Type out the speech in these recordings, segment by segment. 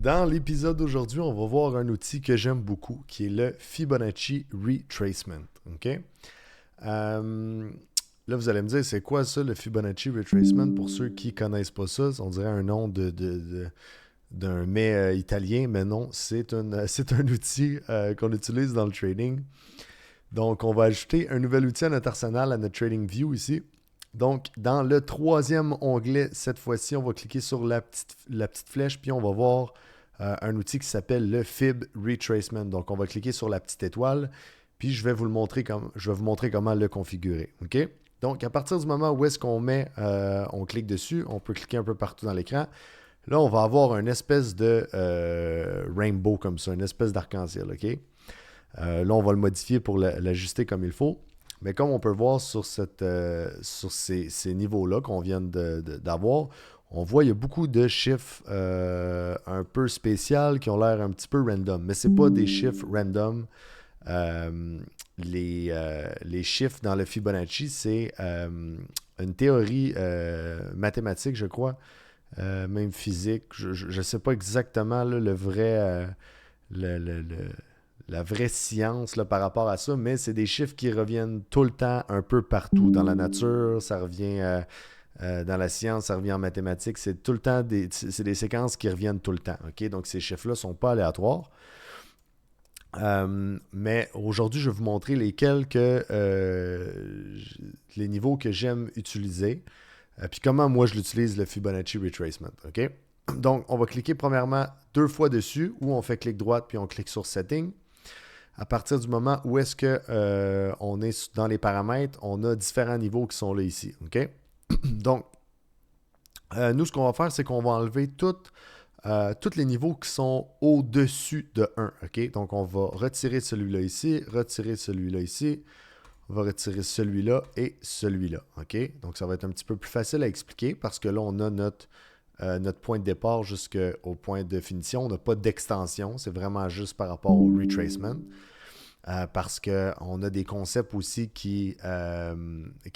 Dans l'épisode d'aujourd'hui, on va voir un outil que j'aime beaucoup, qui est le Fibonacci Retracement. OK? Là, vous allez me dire, c'est quoi ça, le Fibonacci Retracement? Pour ceux qui ne connaissent pas ça, on dirait un nom d'un mets italien, mais non, c'est un outil qu'on utilise dans le trading. Donc, on va ajouter un nouvel outil à notre arsenal, à notre Trading View ici. Donc, dans le troisième onglet, cette fois-ci, on va cliquer sur la petite flèche, puis on va voir un outil qui s'appelle le Fib Retracement. Donc, on va cliquer sur la petite étoile, puis je vais vous montrer comment le configurer. OK? Donc, à partir du moment où est-ce qu'on on clique dessus, on peut cliquer un peu partout dans l'écran. Là, on va avoir une espèce de rainbow comme ça, une espèce d'arc-en-ciel. OK? Là, on va le modifier pour l'ajuster comme il faut. Mais comme on peut voir sur ces niveaux-là qu'on vient d'avoir, on voit qu'il y a beaucoup de chiffres un peu spéciaux qui ont l'air un petit peu random. Mais ce n'est pas des chiffres random. Les chiffres dans le Fibonacci, c'est une théorie mathématique, je crois, même physique. Je ne sais pas exactement là, le vrai... la vraie science là, par rapport à ça, mais c'est des chiffres qui reviennent tout le temps un peu partout. Dans la nature, ça revient dans la science, ça revient en mathématiques. C'est tout le temps c'est des séquences qui reviennent tout le temps. OK? Donc ces chiffres-là ne sont pas aléatoires. Mais aujourd'hui, je vais vous montrer les niveaux que j'aime utiliser. Puis comment moi je l'utilise, le Fibonacci Retracement. OK? Donc, on va cliquer premièrement 2 fois dessus, ou on fait clic droite puis on clique sur Setting. À partir du moment où est-ce que on est dans les paramètres, on a différents niveaux qui sont là ici. OK? Donc, nous, ce qu'on va faire, c'est qu'on va enlever tous les niveaux qui sont au-dessus de 1. OK? Donc, on va retirer celui-là ici, retirer celui-là ici, on va retirer celui-là et celui-là. OK? Donc, ça va être un petit peu plus facile à expliquer parce que là, on a notre point de départ jusqu'au point de finition. On n'a pas d'extension. C'est vraiment juste par rapport au retracement. Parce qu'on a des concepts aussi qui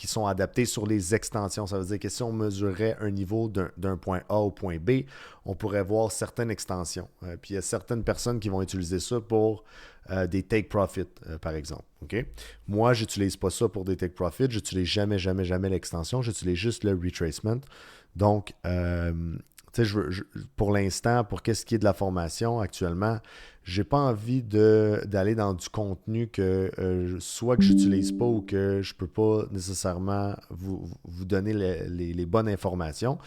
sont adaptés sur les extensions. Ça veut dire que si on mesurait un niveau d'un point A au point B, on pourrait voir certaines extensions. Puis il y a certaines personnes qui vont utiliser ça pour des take profit, par exemple. Okay? Moi, je n'utilise pas ça pour des take profit. Je n'utilise jamais, jamais, jamais l'extension. J'utilise juste le retracement. Donc, pour l'instant, pour qu'est-ce qui est de la formation actuellement, j'ai pas envie d'aller dans du contenu que soit que j'utilise pas ou que je peux pas nécessairement vous donner les bonnes informations.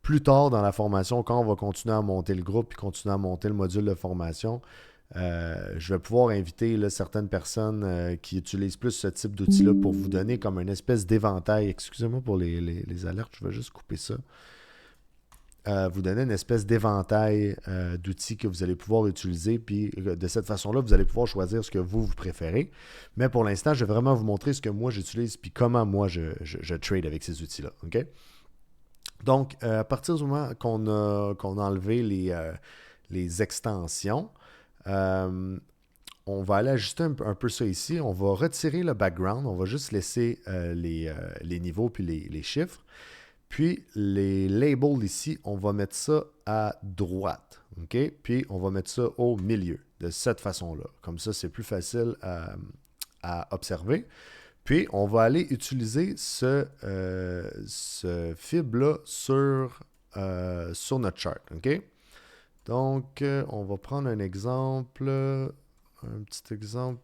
Plus tard dans la formation, quand on va continuer à monter le groupe et continuer à monter le module de formation, je vais pouvoir inviter là, certaines personnes qui utilisent plus ce type d'outil-là pour vous donner comme une espèce d'éventail. Excusez-moi pour les alertes, je vais juste couper ça. Vous donner une espèce d'éventail d'outils que vous allez pouvoir utiliser. Puis de cette façon-là, vous allez pouvoir choisir ce que vous préférez. Mais pour l'instant, je vais vraiment vous montrer ce que moi j'utilise puis comment moi je trade avec ces outils-là. OK? Donc, à partir du moment qu'on a enlevé les extensions, on va aller ajuster un peu ça ici. On va retirer le background. On va juste laisser les niveaux puis les chiffres. Puis, les labels ici, on va mettre ça à droite. OK? Puis, on va mettre ça au milieu, de cette façon-là. Comme ça, c'est plus facile à observer. Puis, on va aller utiliser ce fib-là sur notre chart. OK? Donc, on va prendre un exemple. Un petit exemple.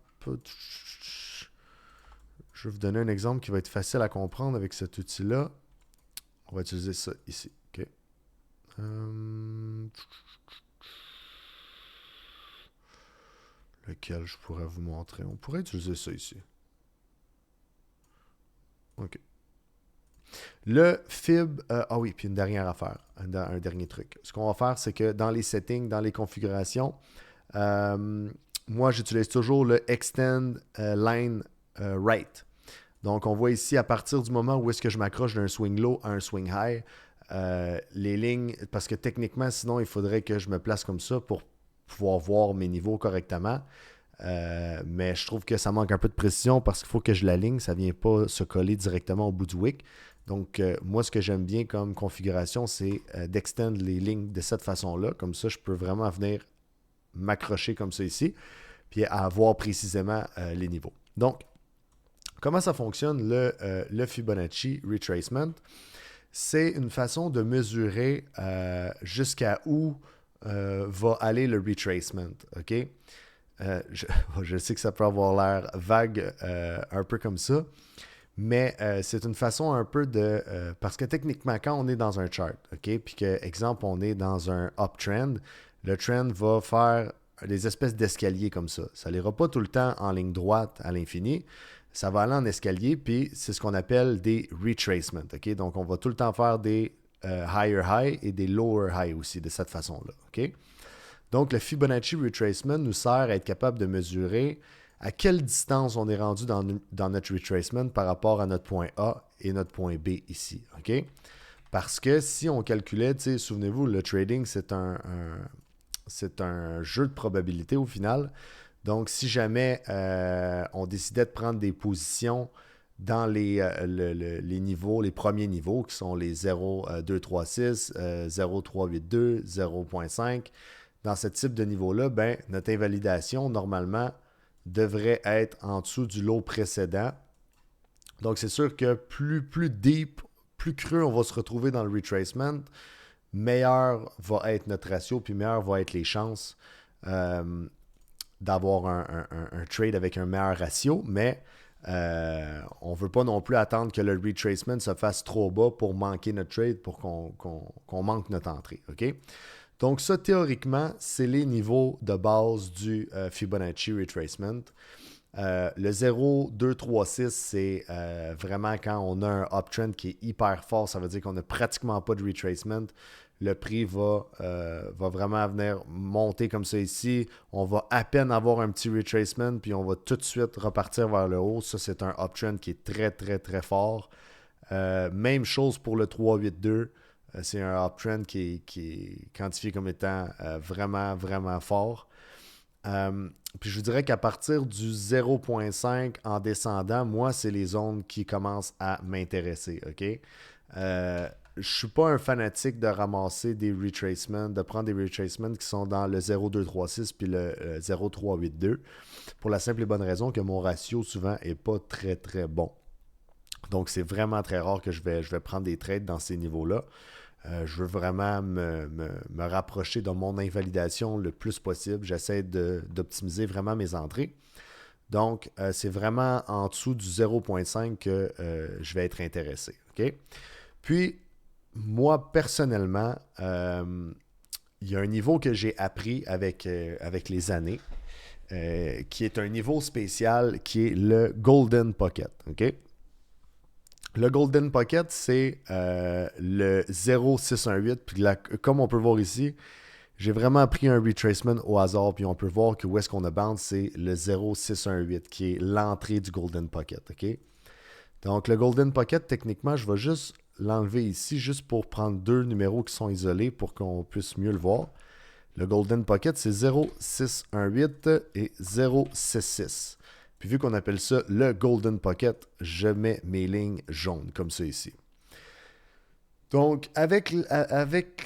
Je vais vous donner un exemple qui va être facile à comprendre avec cet outil-là. On va utiliser ça ici. OK. Lequel je pourrais vous montrer? On pourrait utiliser ça ici. OK. Le fib... ah oui, puis une dernière affaire. Un dernier truc. Ce qu'on va faire, c'est que dans les settings, dans les configurations, moi, j'utilise toujours le Extend Line Right. Donc, on voit ici, à partir du moment où est-ce que je m'accroche d'un swing low à un swing high, les lignes, parce que techniquement, sinon, il faudrait que je me place comme ça pour pouvoir voir mes niveaux correctement. Mais je trouve que ça manque un peu de précision parce qu'il faut que je l'aligne. Ça ne vient pas se coller directement au bout du wick. Donc, moi, ce que j'aime bien comme configuration, c'est d'extendre les lignes de cette façon-là. Comme ça, je peux vraiment venir m'accrocher comme ça ici, puis avoir précisément les niveaux. Donc, comment ça fonctionne le Fibonacci Retracement? C'est une façon de mesurer jusqu'à où va aller le retracement. OK? Je sais que ça peut avoir l'air vague un peu comme ça, mais c'est une façon un peu de... parce que techniquement, quand on est dans un chart, OK, puis que, exemple, on est dans un uptrend, le trend va faire des espèces d'escaliers comme ça. Ça n'ira pas tout le temps en ligne droite à l'infini. Ça va aller en escalier, puis c'est ce qu'on appelle des retracements. OK? Donc, on va tout le temps faire des higher high et des lower high aussi de cette façon-là. OK? Donc, le Fibonacci Retracement nous sert à être capable de mesurer à quelle distance on est rendu dans notre retracement par rapport à notre point A et notre point B ici. OK? Parce que si on calculait, souvenez-vous, le trading, c'est un jeu de probabilité au final. Donc, si jamais on décidait de prendre des positions dans les niveaux, les premiers niveaux, qui sont les 0,236, 0,382, 0,5, dans ce type de niveau-là, ben, notre invalidation, normalement, devrait être en dessous du lot précédent. Donc, c'est sûr que plus deep, plus creux on va se retrouver dans le retracement, meilleur va être notre ratio, puis meilleur va être les chances d'avoir un trade avec un meilleur ratio, mais on ne veut pas non plus attendre que le retracement se fasse trop bas pour manquer notre trade, pour qu'on manque notre entrée. OK? Donc ça, théoriquement, c'est les niveaux de base du Fibonacci Retracement. Le 0, 2, 3, 6, c'est vraiment quand on a un uptrend qui est hyper fort, ça veut dire qu'on n'a pratiquement pas de retracement. Le prix va vraiment venir monter comme ça ici. On va à peine avoir un petit retracement, puis on va tout de suite repartir vers le haut. Ça, c'est un uptrend qui est très, très, très fort. Même chose pour le 382. C'est un uptrend qui est quantifié comme étant vraiment, vraiment fort. Puis je vous dirais qu'à partir du 0.5 en descendant, moi, c'est les zones qui commencent à m'intéresser. OK? Je ne suis pas un fanatique de ramasser des retracements, de prendre des retracements qui sont dans le 0.236 puis le 0.382 pour la simple et bonne raison que mon ratio souvent n'est pas très très bon. Donc c'est vraiment très rare que je vais prendre des trades dans ces niveaux-là. Je veux vraiment me rapprocher de mon invalidation le plus possible. J'essaie d'optimiser vraiment mes entrées. Donc, c'est vraiment en dessous du 0.5 que je vais être intéressé. OK? Puis, moi, personnellement, il y a un niveau que j'ai appris avec les années, qui est un niveau spécial, qui est le Golden Pocket. OK? Le Golden Pocket, c'est le 0,618. Puis comme on peut voir ici, j'ai vraiment pris un retracement au hasard. Puis on peut voir que où est-ce qu'on a bounce, c'est le 0,618 qui est l'entrée du Golden Pocket. OK? Donc le Golden Pocket, techniquement, je vais juste l'enlever ici, juste pour prendre deux numéros qui sont isolés pour qu'on puisse mieux le voir. Le Golden Pocket, c'est 0,618 et 0,66. Puis vu qu'on appelle ça le Golden Pocket, je mets mes lignes jaunes, comme ça ici. Donc, avec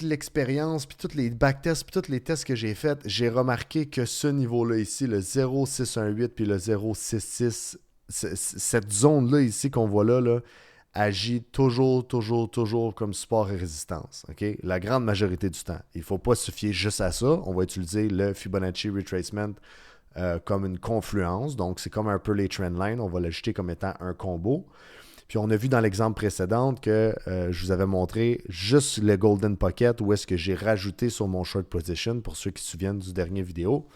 l'expérience, puis tous les backtests, puis tous les tests que j'ai faits, j'ai remarqué que ce niveau-là ici, le 0,618 puis le 0,66, cette zone-là ici qu'on voit là, agit toujours comme support et résistance. Okay? La grande majorité du temps. Il ne faut pas se fier juste à ça. On va utiliser le Fibonacci Retracement comme une confluence. Donc, c'est comme un peu les trendlines. On va l'ajouter comme étant un combo. Puis, on a vu dans l'exemple précédent que je vous avais montré juste le Golden Pocket où est-ce que j'ai rajouté sur mon short position pour ceux qui se souviennent du dernier vidéo.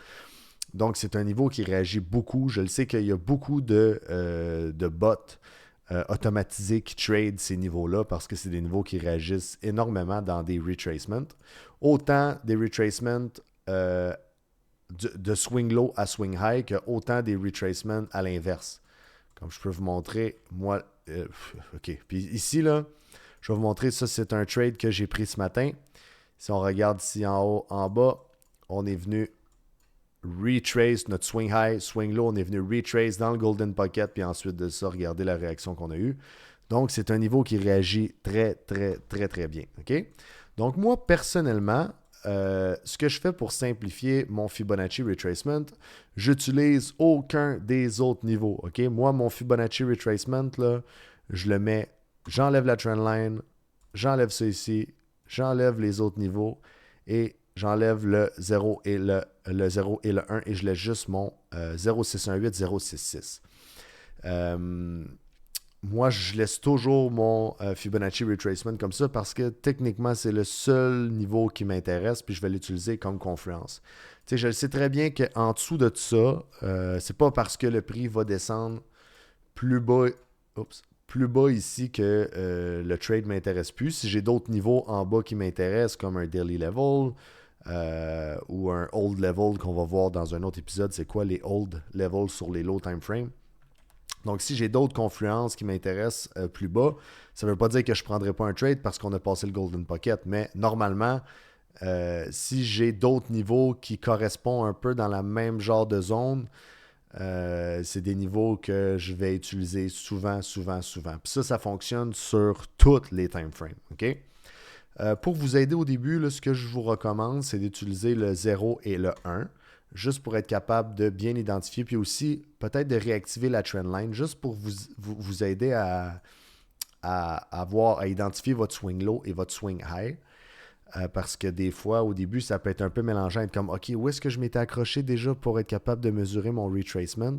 Donc, c'est un niveau qui réagit beaucoup. Je le sais qu'il y a beaucoup de bots automatisés qui trade ces niveaux-là parce que c'est des niveaux qui réagissent énormément dans des retracements. Autant des retracements de swing low à swing high que autant des retracements à l'inverse. Comme je peux vous montrer, moi, OK. Puis ici, là, je vais vous montrer, ça, c'est un trade que j'ai pris ce matin. Si on regarde ici en haut, en bas, on est venu retrace notre swing high, swing low, on est venu retrace dans le Golden Pocket, puis ensuite de ça, regardez la réaction qu'on a eue. Donc, c'est un niveau qui réagit très, très, très, très bien. OK? Donc, moi, personnellement, ce que je fais pour simplifier mon Fibonacci Retracement, j'utilise aucun des autres niveaux. OK? Moi, mon Fibonacci Retracement, là, je le mets, j'enlève la trendline, j'enlève ça ici, j'enlève les autres niveaux et j'enlève le 0 et le 0 et le 1 et je laisse juste mon 0,618, 0,66. Moi, je laisse toujours mon Fibonacci Retracement comme ça parce que techniquement, c'est le seul niveau qui m'intéresse puis je vais l'utiliser comme confluence. Tu sais, je le sais très bien qu'en dessous de tout ça, c'est pas parce que le prix va descendre plus bas, plus bas ici que le trade ne m'intéresse plus. Si j'ai d'autres niveaux en bas qui m'intéressent, comme un daily level ou un hold level qu'on va voir dans un autre épisode, c'est quoi les hold levels sur les low time frames. Donc, si j'ai d'autres confluences qui m'intéressent plus bas, ça ne veut pas dire que je ne prendrai pas un trade parce qu'on a passé le Golden Pocket. Mais normalement, si j'ai d'autres niveaux qui correspondent un peu dans la même genre de zone, c'est des niveaux que je vais utiliser souvent, souvent, souvent. Puis ça fonctionne sur toutes les time frames. OK? Pour vous aider au début, là, ce que je vous recommande, c'est d'utiliser le 0 et le 1, juste pour être capable de bien identifier, puis aussi peut-être de réactiver la trendline, juste pour vous aider à identifier votre swing low et votre swing high. Parce que des fois, au début, ça peut être un peu mélangeant, être comme, OK, où est-ce que je m'étais accroché déjà pour être capable de mesurer mon retracement?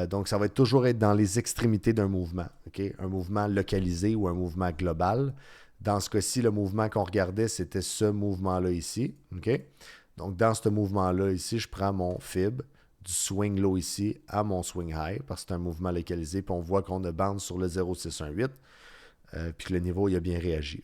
Donc, ça va toujours être dans les extrémités d'un mouvement, OK? Un mouvement localisé ou un mouvement global. Dans ce cas-ci, le mouvement qu'on regardait, c'était ce mouvement-là ici, OK? Donc, dans ce mouvement-là ici, je prends mon fib du swing low ici à mon swing high parce que c'est un mouvement localisé, puis on voit qu'on a bande sur le 0,618, puis que le niveau, il a bien réagi.